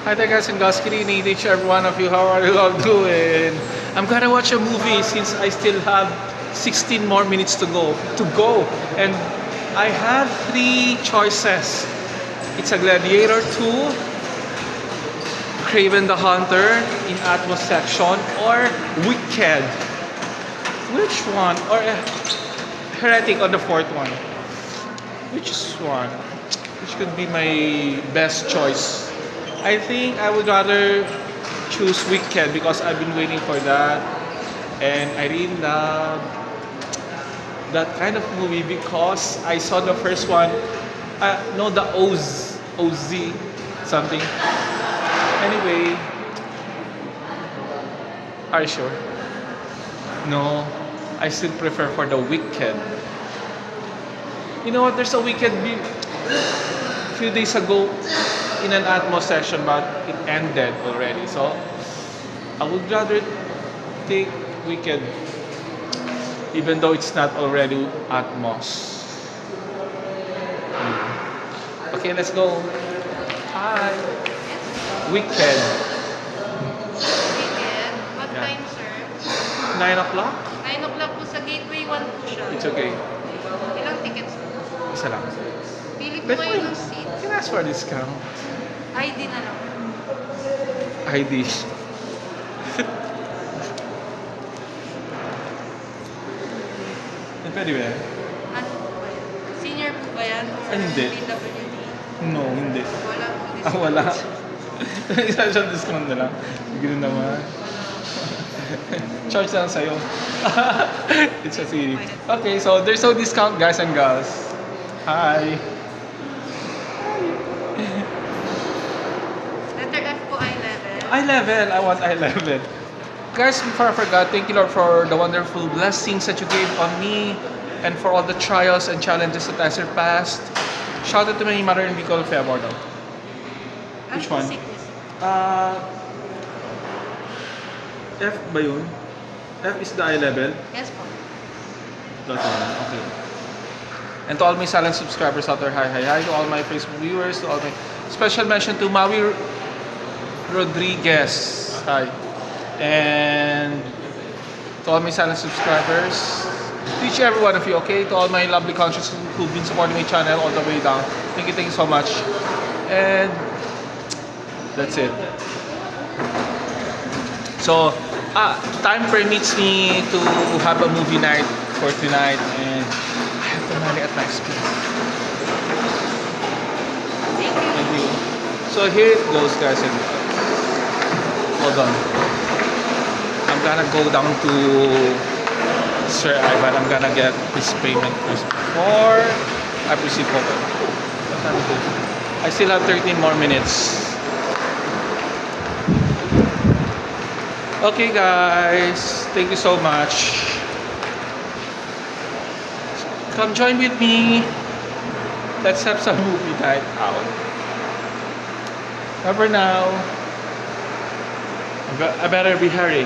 Hi there guys and girls, good evening to each every one of you. How are you all doing? I'm gonna watch a movie since I still have 16 more minutes to go. And I have three choices. It's a Gladiator 2, Craven the Hunter in Atmos section, or Wicked. Which one? Or Heretic on the fourth one. Which one? Which could be my best choice? I think I would rather choose Wicked because I've been waiting for that, and I really love that kind of movie because I saw the first one. No, the OZ something. Anyway, are you sure? No, I still prefer for the Wicked. You know what? There's a Wicked few days ago in an Atmos session, but it ended already. So I would rather take Wicked, even though it's not already Atmos. Okay, let's go. Hi. Wicked. Weekend. What Yeah. time, sir? 9 o'clock? 9 o'clock po sa Gateway 1 po siya. It's okay. Ilang tickets po? Isa lang. Pili po Let's kayo wait. ng seat. Can I ask for a discount? ID na lang. ID. Pwede ba yan? Ano po ba yan? Senior po ba yan? Or Ay, hindi. PWD? No, hindi. Wala po Ah, wala. Isa siyang discount na lang. Ganoon naman. Charge lang sa'yo. It's a series. Okay, so there's no discount, guys and girls. Hi. Letter F po, eye level. Eye level. I want eye level. Guys, before I forgot, thank you Lord for the wonderful blessings that you gave on me and for all the trials and challenges that I surpassed. Shout out to my mother in Bicol, February. Which Ano po one? sickness? F ba yun? F is the eye level? Yes po. That one, okay. And to all my silent subscribers out there, hi. To all my Facebook viewers, to all my special mention to Maui Rodriguez, hi. And to all my silent subscribers, to each every one of you, okay? To all my lovely conscious who've been supporting my channel all the way down. Thank you so much. And that's it. So, time permits me to have a movie night for tonight, and I have the money at my expense. Thank you. Thank you. So here it goes, guys. And hold on. I'm gonna go down to Sir Ivan. I'm gonna get his payment first before I proceed forward. What time is it? I still have 13 more minutes. Okay guys, thank you so much. Come join with me. Let's have some movie night out. But for now, I better be hurry.